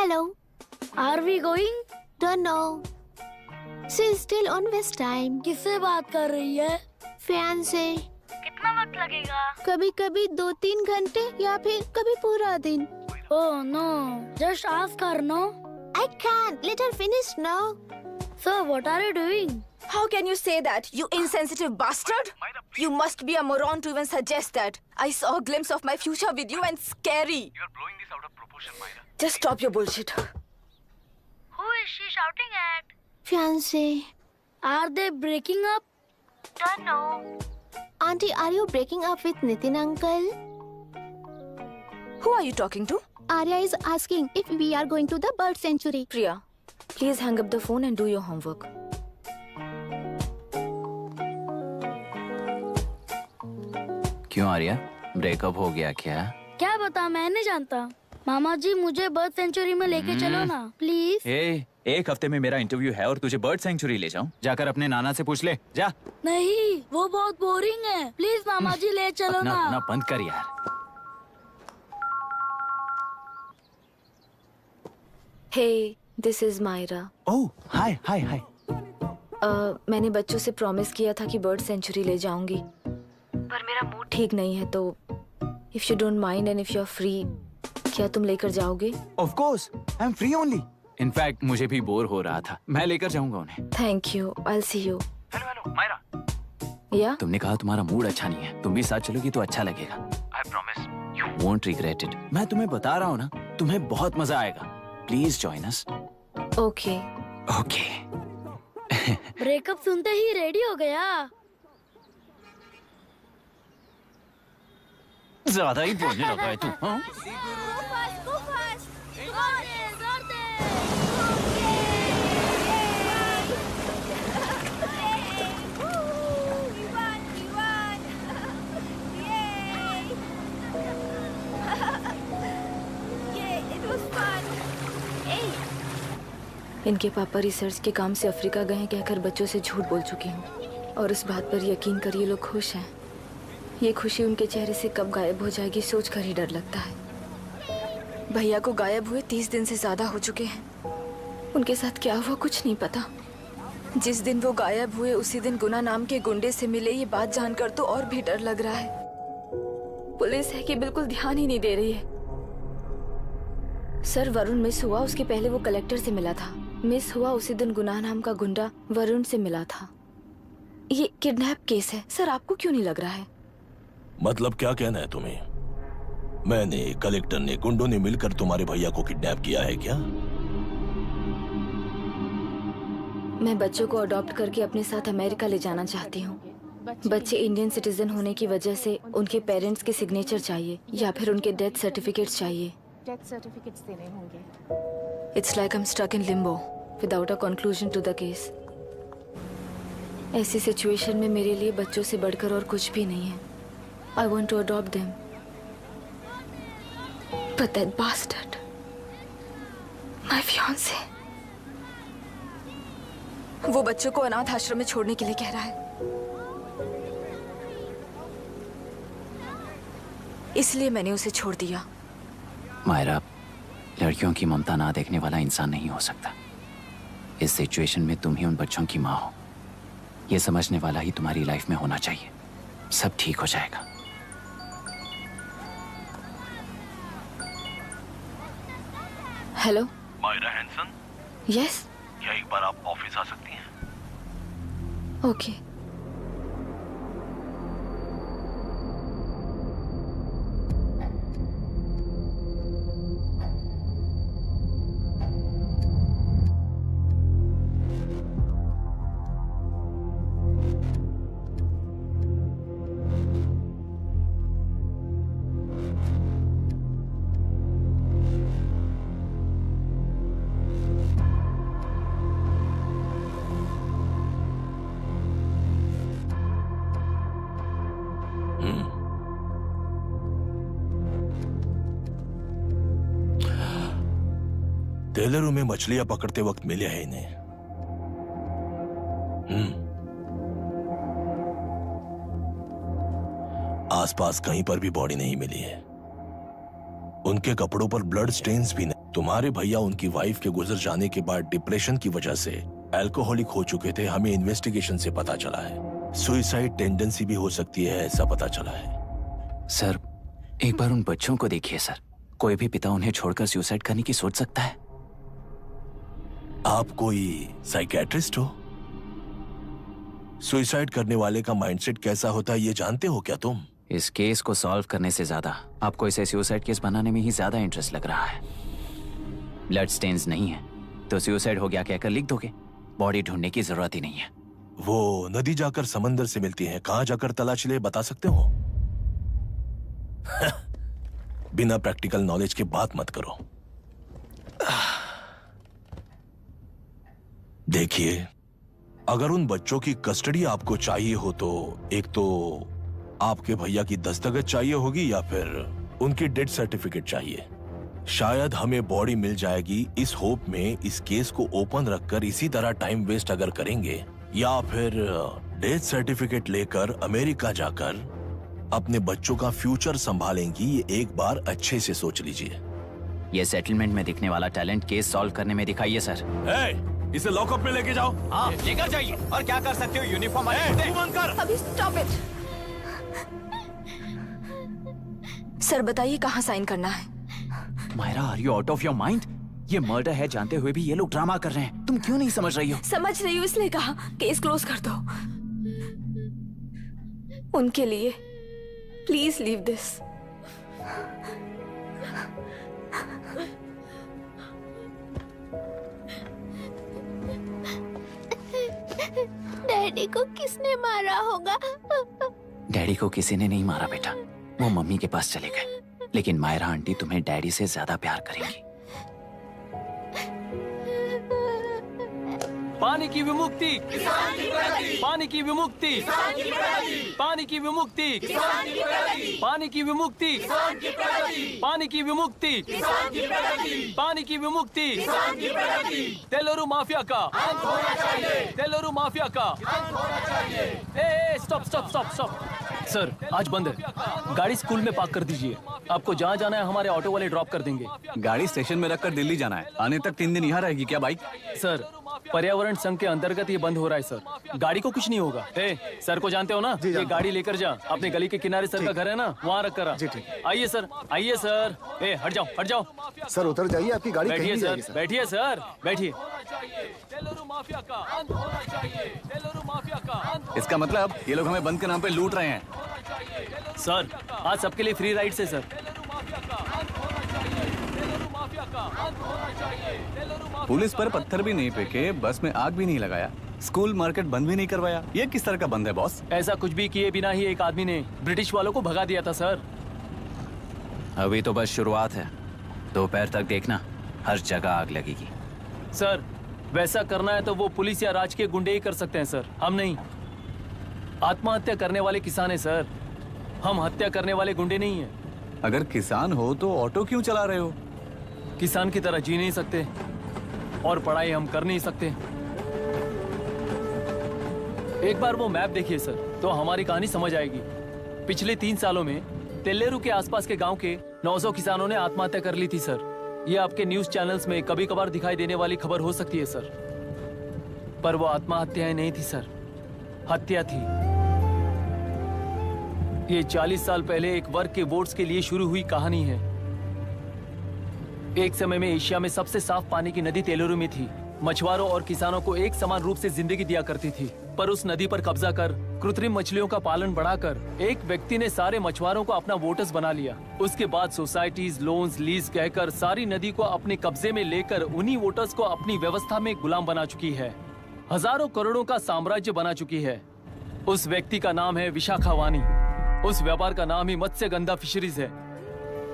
Hello. Are we going? Don't know. She's still on West time. किससे बात कर रही है? Fiancé. कितना वक्त लगेगा? कभी-कभी 2-3 घंटे या फिर कभी पूरा दिन. Oh no, just ask her, no? I can't. Let her finish now. So what are you doing? How can you say that, you insensitive bastard? You must be a moron to even suggest that. I saw a glimpse of my future with you and scary. You are blowing this out of proportion, Myra. Just stop your bullshit. Who is she shouting at? Fiancé. Are they breaking up? Don't know. Auntie, are you breaking up with Nitin uncle? Who are you talking to? Arya is asking if we are going to the bird sanctuary. Priya, please hang up the phone and do your homework. क्यों Arya, breakup हो गया क्या? क्या बता, मैं नहीं जानता। मामा जी मुझे बर्ड सेंचुरी में लेके चलो ना प्लीज। एक हफ्ते में मेरा इंटरव्यू है और तुझे बर्ड सेंचुरी ले जाऊं? जाकर अपने नाना से पूछ ले, जा। नहीं, वो बहुत बोरिंग है, प्लीज मामा जी ले चलो ना। अपना बंद कर यार। Hey, this is Myra. ओह, हाय हाय हाय। मैंने बच्चों से प्रॉमिस किया था कि बर्ड सेंचुरी ले जाऊंगी, पर मेरा मूड ठीक नहीं है, तो if you don't mind and if you're free, क्या तुम लेकर जाओगे? Of course, I'm free only. In fact, मुझे भी बोर हो रहा था, मैं लेकर जाऊंगा उन्हें। Thank you, I'll see you. Hello, Myra. Yeah? तुमने कहा तुम्हारा मूड अच्छा नहीं है, तुम भी साथ चलोगी तो अच्छा लगेगा। I promise. You won't regret it. मैं तुम्हें बता रहा हूँ ना, तुम्हें बहुत मजा आएगा। Please join us. Okay. Okay. Breakup सुनते ही रेडी हो गया। ज्यादा ही बोलने लगा है तू, हाँ? इनके पापा रिसर्च के काम से अफ्रीका गए कहकर बच्चों से झूठ बोल चुकी हूँ, और उस बात पर यकीन कर ये लोग खुश हैं। ये खुशी उनके चेहरे से कब गायब हो जाएगी सोचकर ही डर लगता है। भैया को गायब हुए 30 दिन से ज्यादा हो चुके हैं। उनके साथ क्या हुआ कुछ नहीं पता। जिस दिन वो गायब हुए उसी दिन गुना नाम के गुंडे से मिले, ये बात जानकर तो और भी डर लग रहा है। पुलिस है कि बिल्कुल ध्यान ही नहीं दे रही है। सर, वरुण मिस हुआ, उसके पहले वो कलेक्टर से मिला था। मिस हुआ उसी दिन गुनाह नाम का गुंडा वरुण से मिला था। ये किडनैप केस है। सर, आपको क्यों नहीं लग रहा है? मतलब क्या कहना है तुम्हें? मैंने, कलेक्टर ने, गुंडों ने मिलकर तुम्हारे भैया को किडनैप किया है क्या? मैं बच्चों को अडॉप्ट करके अपने साथ अमेरिका ले जाना चाहती हूँ। बच्चे इंडियन सिटीजन होने की वजह से उनके पेरेंट्स के सिग्नेचर चाहिए या फिर उनके डेथ सर्टिफिकेट्स चाहिए। डेथ सर्टिफिकेट्स देने होंगे। It's like I'm stuck in limbo without a conclusion to the case. ऐसी सिचुएशन में मेरे लिए बच्चों से बढ़कर और कुछ भी नहीं है। I want to adopt them, but that bastard, my fiancé, वो बच्चों को अनाथ आश्रम में छोड़ने के लिए कह रहा है। इसलिए मैंने उसे छोड़ दिया। मायरा, लड़कियों की ममता ना देखने वाला इंसान नहीं हो सकता। इस सिचुएशन में तुम ही उन बच्चों की माँ हो, ये समझने वाला ही तुम्हारी लाइफ में होना चाहिए। सब ठीक हो जाएगा। Hello Myra Hanson? यस। क्या एक बार आप ऑफिस आ सकती हैं? ओके। टेलरों में मछलियां पकड़ते वक्त मिले हैं इन्हें। आसपास कहीं पर भी बॉडी नहीं मिली है। उनके कपड़ों पर ब्लड स्टेन्स भी नहीं। तुम्हारे भैया उनकी वाइफ के गुजर जाने के बाद डिप्रेशन की वजह से अल्कोहलिक हो चुके थे। हमें इन्वेस्टिगेशन से पता चला है सुसाइड टेंडेंसी भी हो सकती है, ऐसा पता चला है। सर एक बार उन बच्चों को देखिए सर, कोई भी पिता उन्हें छोड़कर सुसाइड करने की सोच सकता है? आप कोई साइकियाट्रिस्ट हो? सुसाइड करने वाले का माइंडसेट कैसा होता है ये जानते हो क्या तुम? इस केस को सॉल्व करने से ज्यादा आपको इसे सुसाइड केस बनाने में ही ज्यादा इंटरेस्ट लग रहा है। ब्लड स्टेन्स नहीं है तो सुसाइड हो गया कहकर लिख दोगे, बॉडी ढूंढने की जरूरत ही नहीं है। वो नदी जाकर समंदर से मिलती है, कहां जाकर तलाश ले बता सकते हो? बिना प्रैक्टिकल नॉलेज के बात मत करो। देखिए, अगर उन बच्चों की कस्टडी आपको चाहिए हो तो एक तो आपके भैया की दस्तखत चाहिए होगी या फिर उनकी डेथ सर्टिफिकेट चाहिए। शायद हमें बॉडी मिल जाएगी इस होप में इस केस को ओपन रखकर इसी तरह टाइम वेस्ट अगर करेंगे, या फिर डेथ सर्टिफिकेट लेकर अमेरिका जाकर अपने बच्चों का फ्यूचर संभालेंगी, ये एक बार अच्छे से सोच लीजिए। ये सेटलमेंट में दिखने वाला टैलेंट केस सॉल्व करने में दिखाइए सर। इसे लॉकअप में लेके जाओ। हाँ लेकर जाइए। और क्या कर सकते हो, यूनिफॉर्म अभी स्टॉप इट। सर बताइए कहाँ साइन करना है? Myra are you out of your mind? ये मर्डर है जानते हुए भी ये लोग ड्रामा कर रहे हैं। तुम क्यों नहीं समझ रही हो? समझ रही हूँ इसलिए कहा केस क्लोज कर दो। उनके लिए प्लीज लीव दिस। डैडी को किसने मारा होगा? डैडी को किसी ने नहीं मारा बेटा, वो मम्मी के पास चले गए। लेकिन मायरा आंटी तुम्हें डैडी से ज्यादा प्यार करेंगी। पानी की विमुक्ति, पानी की विमुक्ति, पानी की विमुक्ति, पानी की विमुक्ति, पानी की विमुक्ति, पानी की विमुक्ति, तेलुरु माफिया का, तेलुरु माफिया का। Stop stop stop stop. Sir आज बंद है, गाड़ी स्कूल में पार्क कर दीजिए। आपको जहाँ जाना है हमारे ऑटो वाले ड्रॉप कर देंगे। गाड़ी स्टेशन में रखकर दिल्ली जाना है, आने तक 3 दिन यहाँ रहेगी क्या बाइक? सर पर्यावरण संघ के अंतर्गत ये बंद हो रहा है सर, गाड़ी को कुछ नहीं होगा। सर को जानते हो ना, ये गाड़ी लेकर जा, अपने गली के किनारे सर का घर है ना, वहाँ रख कर आइए सर, आइए सर। हट जाओ हट जाओ सर, उतर जाइए, आपकी गाड़ी बैठिए कहीं सर, बैठिए सर, बैठिए। इसका मतलब ये लोग हमें बंद के नाम पे लूट रहे हैं। सर आज सबके लिए फ्री राइड से सर। पुलिस पर पत्थर भी नहीं फेंके, बस में आग भी नहीं लगाया, स्कूल मार्केट बंद भी नहीं करवाया। ये किस तरह का बंद है बॉस? ऐसा कुछ भी किए बिना ही एक आदमी ने ब्रिटिश वालों को भगा दिया था सर। अभी तो बस शुरुआत है, दोपहर तक देखना हर जगह आग लगेगी। सर वैसा करना है तो वो पुलिस या राजकीय गुंडे ही कर सकते हैं सर, हम नहीं। आत्महत्या करने वाले किसान है सर, हम हत्या करने वाले गुंडे नहीं है। अगर किसान हो तो ऑटो क्यों चला रहे हो? किसान की तरह जी नहीं सकते और पढ़ाई हम कर नहीं सकते। एक बार वो मैप देखिए सर तो हमारी कहानी समझ आएगी। पिछले 3 सालों में तेल्लेरू के आसपास के गांव के 900 किसानों ने आत्महत्या कर ली थी सर। ये आपके न्यूज चैनल्स में कभी कभार दिखाई देने वाली खबर हो सकती है सर, पर वो आत्महत्याएं नहीं थी सर, हत्या थी। ये 40 साल पहले एक वर्ग के वोट्स के लिए शुरू हुई कहानी है। एक समय में एशिया में सबसे साफ पानी की नदी तेलुरु में थी। मछुआरों और किसानों को एक समान रूप से जिंदगी दिया करती थी, पर उस नदी पर कब्जा कर कृत्रिम मछलियों का पालन बढ़ाकर एक व्यक्ति ने सारे मछुआरों को अपना वोटर्स बना लिया। उसके बाद सोसाइटीज, लोन्स, लीज कहकर सारी नदी को अपने कब्जे में लेकर उन्हीं वोटर्स को अपनी व्यवस्था में गुलाम बना चुकी है। हजारों करोड़ों का साम्राज्य बना चुकी है। उस व्यक्ति का नाम है विशाखावानी। उस व्यापार का नाम ही मत्स्यगंधा फिशरीज है।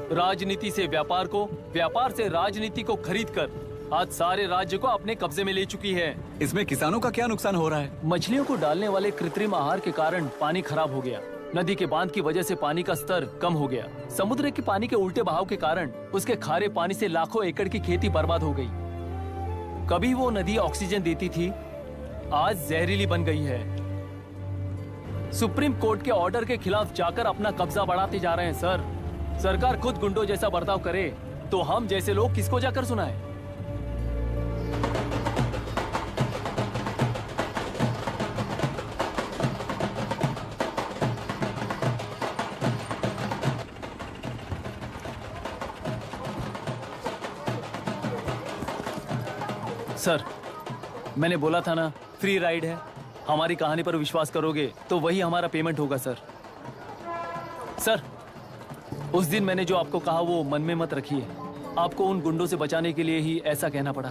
राजनीति से व्यापार को, व्यापार से राजनीति को खरीद कर आज सारे राज्य को अपने कब्जे में ले चुकी है। इसमें किसानों का क्या नुकसान हो रहा है? मछलियों को डालने वाले कृत्रिम आहार के कारण पानी खराब हो गया। नदी के बांध की वजह से पानी का स्तर कम हो गया। समुद्र के पानी के उल्टे बहाव के कारण उसके खारे पानी से लाखों एकड़ की खेती बर्बाद हो गई। कभी वो नदी ऑक्सीजन देती थी, आज जहरीली बन गई है। सुप्रीम कोर्ट के ऑर्डर के खिलाफ जाकर अपना कब्जा बढ़ाते जा रहे हैं सर। सरकार खुद गुंडों जैसा बर्ताव करे तो हम जैसे लोग किसको जाकर सुनाएं? सर, मैंने बोला था ना, फ्री राइड है। हमारी कहानी पर विश्वास करोगे तो वही हमारा पेमेंट होगा सर। सर, उस दिन मैंने जो आपको कहा वो मन में मत रखिए। आपको उन गुंडों से बचाने के लिए ही ऐसा कहना पड़ा।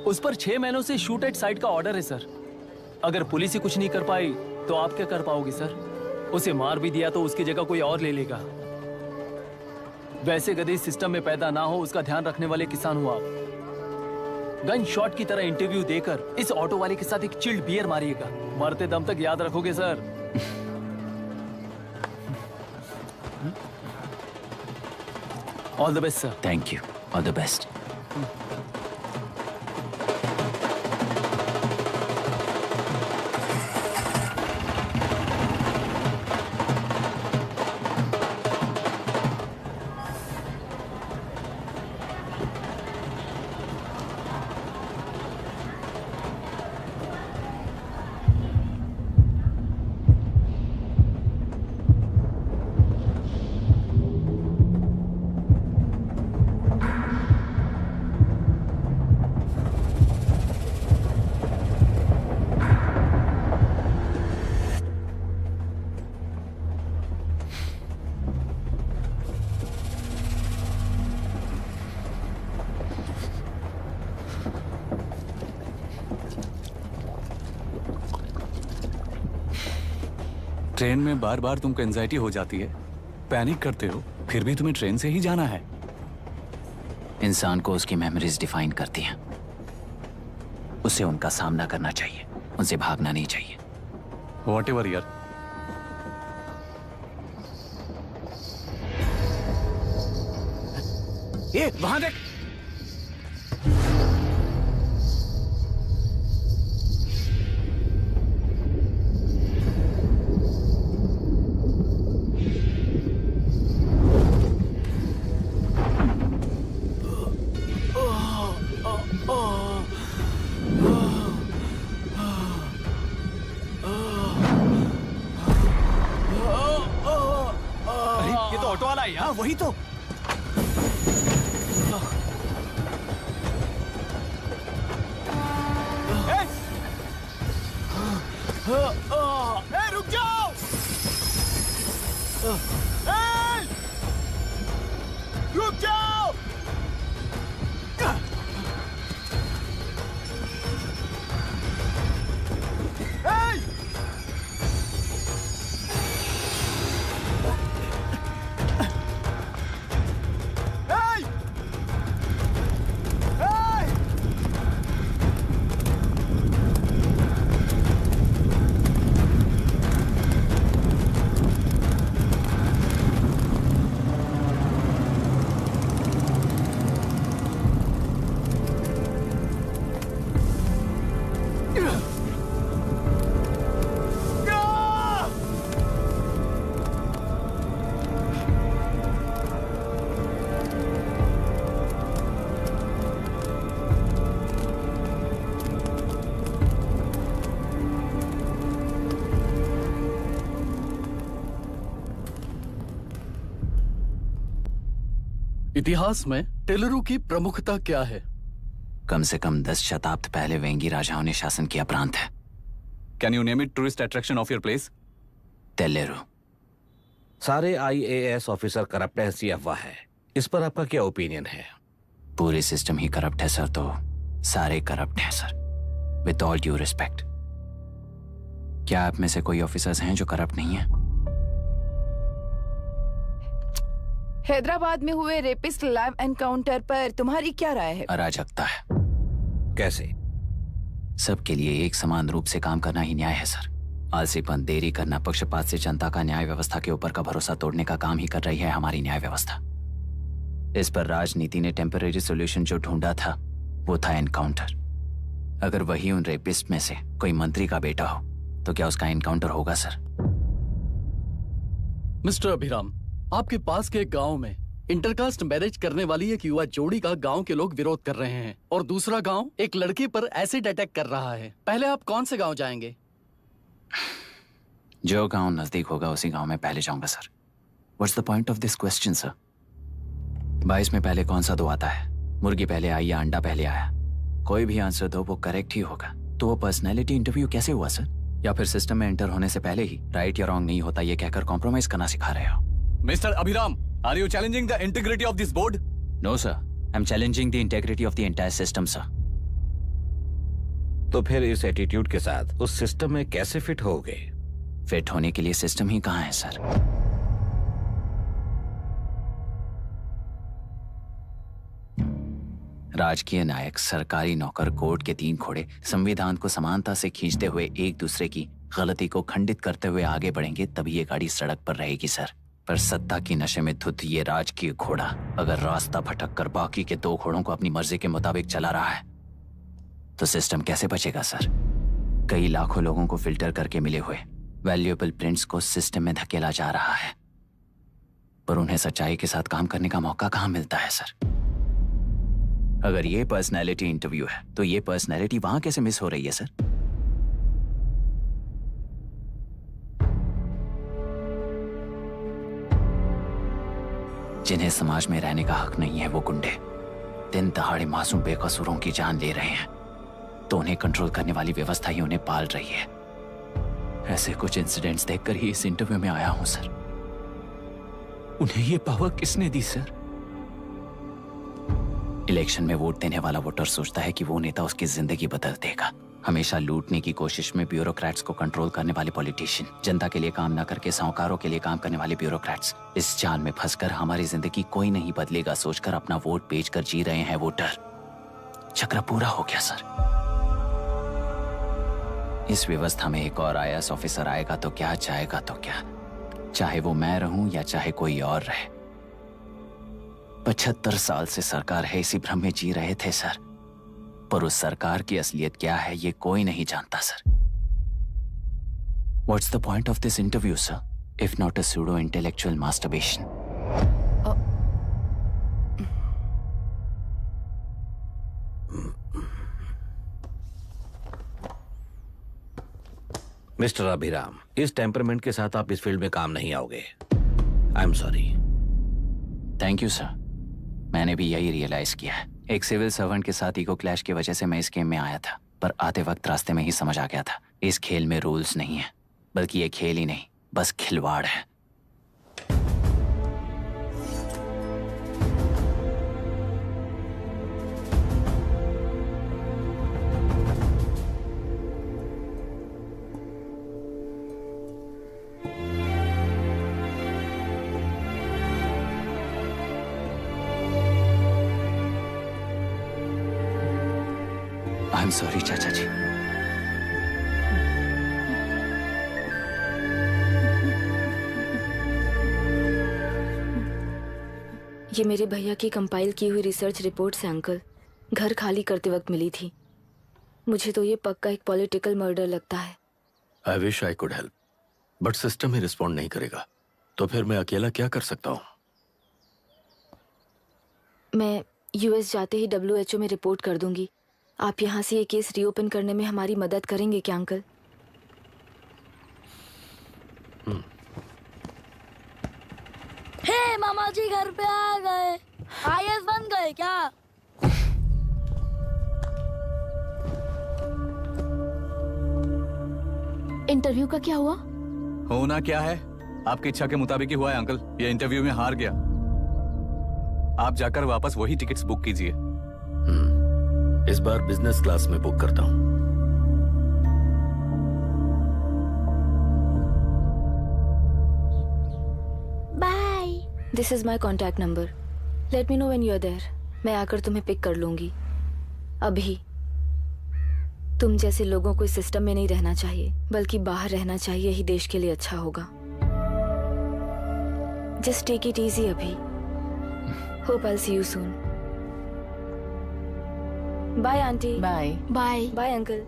उस पर 6 महीनों से शूट एट साइट का ऑर्डर है सर। अगर पुलिस ही कुछ नहीं कर पाई तो आप क्या कर पाओगे सर? उसे मार भी दिया तो उसकी जगह कोई और ले लेगा। वैसे गधे सिस्टम में पैदा ना हो उसका ध्यान रखने वाले किसान हो आप। गन शॉट की तरह इंटरव्यू देकर इस ऑटो वाले के साथ एक चिल्ड बियर मारिएगा। मरते दम तक याद रखोगे sir. All the best sir. Thank you, all the best. Train में बार बार तुमको एंजाइटी हो जाती है, पैनिक करते हो, फिर भी तुम्हें ट्रेन से ही जाना है। इंसान को उसकी मेमोरीज डिफाइन करती हैं। उसे उनका सामना करना चाहिए, उनसे भागना नहीं चाहिए। व्हाटएवर यार। ये वहां देख। वही तो। रुक जाओ। रुक जाओ। इतिहास में टेलरू की प्रमुखता क्या है? कम से कम 10 शताब्द पहले वेंगी राजाओं ने शासन किया प्रांत है। Can you name it tourist attraction of your place? टेलेरू। सारे IAS ऑफिसर करप्ट है, ऐसी अफवाह है। इस पर आपका क्या ओपिनियन है? पूरे सिस्टम ही करप्ट है सर, तो सारे करप्ट हैं sir, with all due respect. क्या आप में से कोई ऑफिसर्स हैं जो करप्ट नहीं है? हैदराबाद में हुए रेपिस्ट लाइव एनकाउंटर पर तुम्हारी क्या राय है? अराजकता है। कैसे? सबके लिए एक समान रूप से काम करना ही न्याय है सर। आलसीपन, देरी करना, पक्षपात से जनता का न्याय व्यवस्था के ऊपर का भरोसा तोड़ने का काम ही कर रही है हमारी न्याय व्यवस्था। इस पर राजनीति ने टेम्परेरी सोल्यूशन जो ढूंढा था वो था एनकाउंटर। अगर वही उन रेपिस्ट में से कोई मंत्री का बेटा हो तो क्या उसका एनकाउंटर होगा सर? मिस्टर अभिराम, आपके पास के गांव में इंटरकास्ट मैरिज करने वाली एक युवा जोड़ी का गांव के लोग विरोध कर रहे हैं और दूसरा गांव एक लड़की पर एसिड अटैक कर रहा है। पहले आप कौन से गांव जाएंगे? जो गांव नजदीक होगा उसी गांव में पहले जाऊंगा sir. What's the point of this question sir? 22 में पहले कौन सा दो आता है? मुर्गी पहले आई या अंडा पहले आया? कोई भी आंसर दो वो करेक्ट ही होगा। तो वो पर्सनैलिटी इंटरव्यू कैसे हुआ सर? या फिर सिस्टम में एंटर होने से पहले ही राइट या रॉन्ग नहीं होता ये कहकर कॉम्प्रोमाइज करना सिखा रहे हो? Mister Abhiram, are you challenging the integrity of this board? No sir, I am challenging the integrity of the entire system sir. तो फिर इस एटीट्यूड के साथ उस सिस्टम में कैसे फिट होगे? फिट होने के लिए सिस्टम ही कहाँ है सर? राजकीय नायक, सरकारी नौकर, कोर्ट के 3 घोड़े संविधान को समानता से खींचते हुए एक दूसरे की गलती को खंडित करते हुए आगे बढ़ेंगे तभी ये गाड़ी सड़क पर रहेगी सर। पर सत्ता की नशे में धुत ये राजकीय घोड़ा अगर रास्ता भटक कर बाकी के 2 घोड़ों को अपनी मर्जी के मुताबिक चला रहा है तो सिस्टम कैसे बचेगा सर? कई लाखों लोगों को फिल्टर करके मिले हुए वैल्यूएबल प्रिंट्स को सिस्टम में धकेला जा रहा है, पर उन्हें सच्चाई के साथ काम करने का मौका कहां मिलता है सर? अगर ये पर्सनैलिटी इंटरव्यू है तो ये पर्सनैलिटी वहां कैसे मिस हो रही है सर? जिन्हें समाज में रहने का हक नहीं है वो गुंडे दिन दहाड़े मासूम बेकसूरों की जान ले रहे हैं तो उन्हें कंट्रोल करने वाली व्यवस्था ही उन्हें पाल रही है। ऐसे कुछ इंसिडेंट्स देखकर ही इस इंटरव्यू में आया हूं सर। उन्हें ये पावर किसने दी सर? इलेक्शन में वोट देने वाला वोटर सोचता है कि वो नेता उसकी जिंदगी बदल देगा। हमेशा लूटने की कोशिश में ब्यूरोक्रेट्स को कंट्रोल करने वाले पॉलिटिशियन, जनता के लिए काम ना करके साहूकारों के लिए काम करने वाले ब्यूरोक्रेट्स, इस जाल में फंसकर हमारी जिंदगी कोई नहीं बदलेगा सोचकर अपना वोट बेचकर जी रहे हैं वोटर। चक्र पूरा हो गया सर। इस व्यवस्था में एक और IAS ऑफिसर आएगा तो क्या, जाएगा तो क्या, चाहे वो मैं रहूं या चाहे कोई और रहे। 75 साल से सरकार है इसी भ्रम में जी रहे थे सर, पर उस सरकार की असलियत क्या है ये कोई नहीं जानता sir. What's the point of this interview, sir, if not a pseudo-intellectual masturbation? Mister Abhiram, इस टेम्परमेंट के साथ आप इस फील्ड में काम नहीं आओगे। I am sorry. Thank you sir. मैंने भी यही रियलाइज किया है। एक सिविल सर्वेंट के साथ ईगो क्लैश की वजह से मैं इस गेम में आया था, पर आते वक्त रास्ते में ही समझ आ गया था इस खेल में रूल्स नहीं है, बल्कि ये खेल ही नहीं बस खिलवाड़ है। आई एम सॉरी चाचा जी। ये मेरे भैया की कंपाइल की हुई रिसर्च रिपोर्ट से अंकल, घर खाली करते वक्त मिली थी। मुझे तो ये पक्का एक पॉलिटिकल मर्डर लगता है। I wish I could help, but system he respond नहीं करेगा, तो फिर मैं अकेला क्या कर सकता हूँ? मैं US जाते ही WHO में रिपोर्ट कर दूंगी। आप यहाँ से ये केस रीओपन करने में हमारी मदद करेंगे क्या अंकल? हे मामा जी घर पे आ गए। IAS बन गए क्या? इंटरव्यू का क्या हुआ? होना क्या है, आपकी इच्छा के मुताबिक ही हुआ है अंकल। ये इंटरव्यू में हार गया। आप जाकर वापस वही टिकट्स बुक कीजिए। इस बार बिजनेस क्लास में बुक करता हूँ। Bye. This is my contact number. Let me know when you are there. मैं आकर तुम्हें पिक कर लूंगी। अभी तुम जैसे लोगों को इस सिस्टम में नहीं रहना चाहिए, बल्कि बाहर रहना चाहिए, ही देश के लिए अच्छा होगा। जस्ट टेक इट इजी अभी। Hope I will see you soon. Bye aunty. Bye bye bye uncle.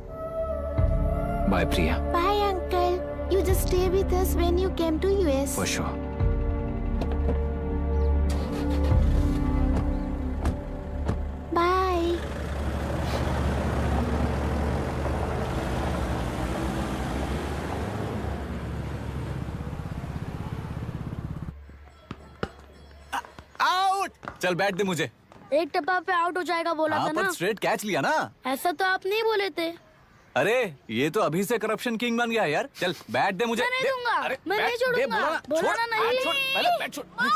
Bye Priya. Bye uncle. You just stay with us when you came to US. For sure. चल बैठ दे मुझे। एक टप्पा पे out हो जाएगा बोला था ना। पर स्ट्रेट कैच लिया ना। ऐसा तो आप नहीं बोले थे। अरे ये तो अभी से करप्शन किंग बन गया है यार। चल बैठ दे मुझे। मैं नहीं दूंगा, मैं नहीं छोड़ूंगा। बोला नहीं।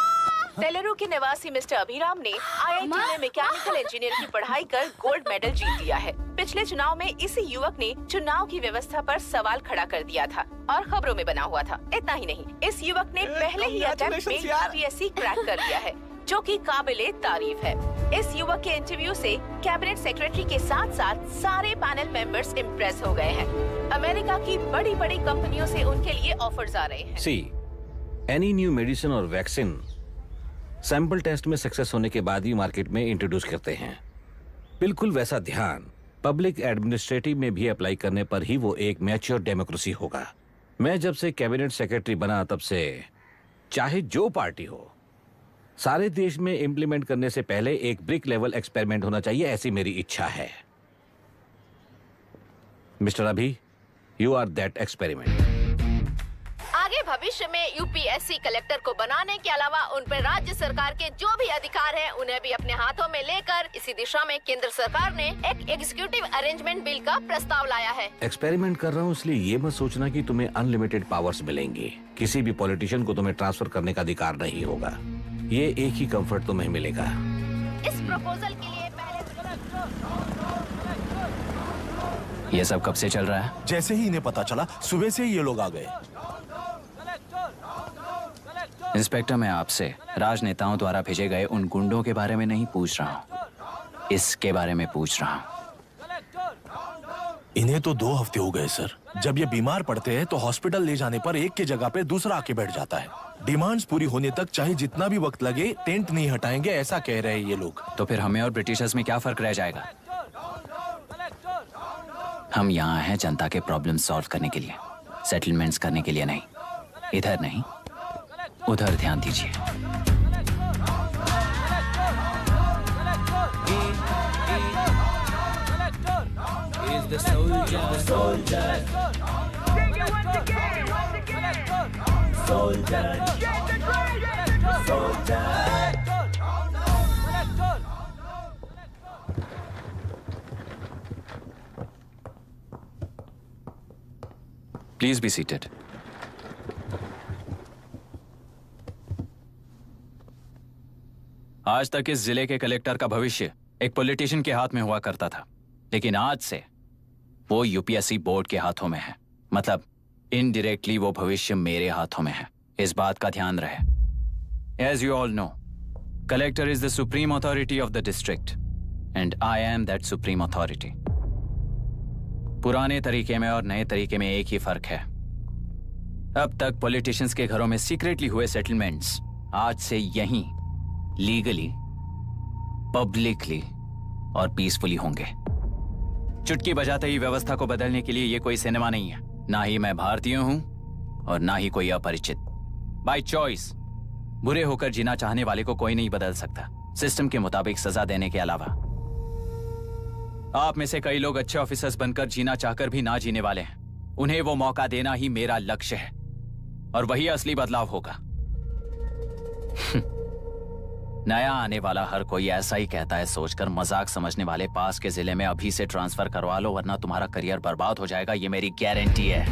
टेलरू के निवासी मिस्टर अभिराम ने IIT में मैकेनिकल इंजीनियर की पढ़ाई कर गोल्ड मेडल जीत लिया है। पिछले चुनाव में इसी युवक ने चुनाव की व्यवस्था पर सवाल खड़ा कर दिया था और खबरों में बना हुआ था। इतना ही नहीं, इस युवक ने पहले ही अटेम्प्ट में UPSC क्रैक कर लिया है, जो कि काबिले तारीफ है। इस युवक के इंटरव्यू से कैबिनेट सेक्रेटरी के साथ साथ सारे पैनल मेंबर्स इम्प्रेस हो गए हैं। अमेरिका की बड़ी बड़ी कंपनियों से उनके लिए ऑफर्स आ रहे हैं। सी एनी न्यू मेडिसिन और वैक्सीन सैंपल टेस्ट में सक्सेस होने के बाद ही मार्केट में इंट्रोड्यूस करते हैं। बिल्कुल वैसा ध्यान पब्लिक एडमिनिस्ट्रेटिव में भी अप्लाई करने पर ही वो एक मैच्योर डेमोक्रेसी होगा। मैं जब से कैबिनेट सेक्रेटरी बना तब से चाहे जो पार्टी हो, सारे देश में इंप्लीमेंट करने से पहले एक ब्रिक लेवल एक्सपेरिमेंट होना चाहिए, ऐसी मेरी इच्छा है। मिस्टर अभी, यू आर दैट एक्सपेरिमेंट। आगे भविष्य में UPSC कलेक्टर को बनाने के अलावा उन पर राज्य सरकार के जो भी अधिकार हैं उन्हें भी अपने हाथों में लेकर इसी दिशा में केंद्र सरकार ने एक एग्जीक्यूटिव अरेंजमेंट बिल का प्रस्ताव लाया है। एक्सपेरिमेंट कर रहा हूँ इसलिए ये मत सोचना कि तुम्हें अनलिमिटेड पावर्स मिलेंगे। किसी भी पॉलिटिशियन को तुम्हें ट्रांसफर करने का अधिकार नहीं होगा। ये एक ही कंफर्ट तुम्हें मिलेगा। इस प्रपोजल के लिए ये सब कब से चल रहा है? जैसे ही इन्हें पता चला सुबह से ही ये लोग आ गए। इंस्पेक्टर, मैं आपसे राजनेताओं द्वारा भेजे गए उन गुंडों के बारे में नहीं पूछ रहा हूँ, इसके बारे में पूछ रहा हूँ। इन्हें तो 2 हफ्ते हो गए सर। जब ये बीमार पड़ते हैं तो हॉस्पिटल ले जाने पर एक की जगह पे दूसरा आके बैठ जाता है। डिमांड्स पूरी होने तक चाहे जितना भी वक्त लगे टेंट नहीं हटाएंगे, ऐसा कह रहे हैं ये लोग। तो फिर हमें और ब्रिटिशर्स में क्या फर्क रह जाएगा? हम यहाँ हैं जनता के प्रॉब्लम सॉल्व करने के लिए, सेटलमेंट्स करने के लिए नहीं। इधर नहीं, उधर ध्यान दीजिए। Please be seated. आज तक इस जिले के कलेक्टर का भविष्य एक पॉलिटिशियन के हाथ में हुआ करता था, लेकिन आज से वो UPSC बोर्ड के हाथों में है। मतलब इनडायरेक्टली वो भविष्य मेरे हाथों में है। इस बात का ध्यान रहे। As you all know, collector is the supreme authority of the district and I am that supreme authority. पुराने तरीके में और नए तरीके में एक ही फर्क है। अब तक पॉलिटिशियंस के घरों में सीक्रेटली हुए सेटलमेंट्स आज से यहीं लीगली, पब्लिकली और पीसफुली होंगे। चुटकी बजाते ही व्यवस्था को बदलने के लिए ये कोई सिनेमा नहीं है। ना ही मैं भारतीय हूं और ना ही कोई अपरिचित। बाय चॉइस बुरे होकर जीना चाहने वाले को कोई नहीं बदल सकता, सिस्टम के मुताबिक सजा देने के अलावा। आप में से कई लोग अच्छे ऑफिसर्स बनकर जीना चाहकर भी ना जीने वाले हैं। उन्हें वो मौका देना ही मेरा लक्ष्य है और वही असली बदलाव होगा। नया आने वाला हर कोई ऐसा ही कहता है सोचकर मजाक समझने वाले पास के जिले में अभी से ट्रांसफर करवा लो, वरना तुम्हारा करियर बर्बाद हो जाएगा। ये मेरी गारंटी है।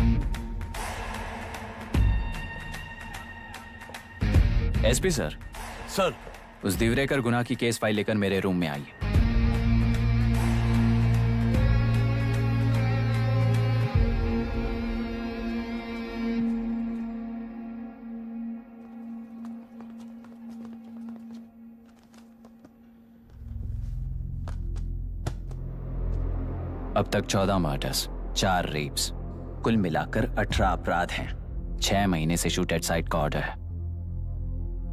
SP sir. सर। उस दिवरेकर गुनाह की केस फाइल लेकर मेरे रूम में आइए। अब तक 14 मर्डर्स, 4 रेप्स, कुल मिलाकर 18 अपराध हैं। 6 महीने से शूट एट साइट का ऑर्डर है।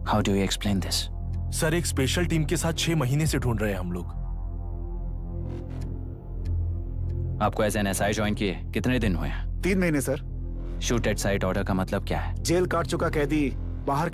How do you explain this? Sir, एक स्पेशल टीम के साथ 6 महीने से ढूंढ रहे हैं हम लोग। आपको एज एन SI ज्वाइन किए कितने दिन हुए हैं? 3 महीने sir. Shoot at site order का मतलब क्या है? जेल काट चुका कैदी बाहर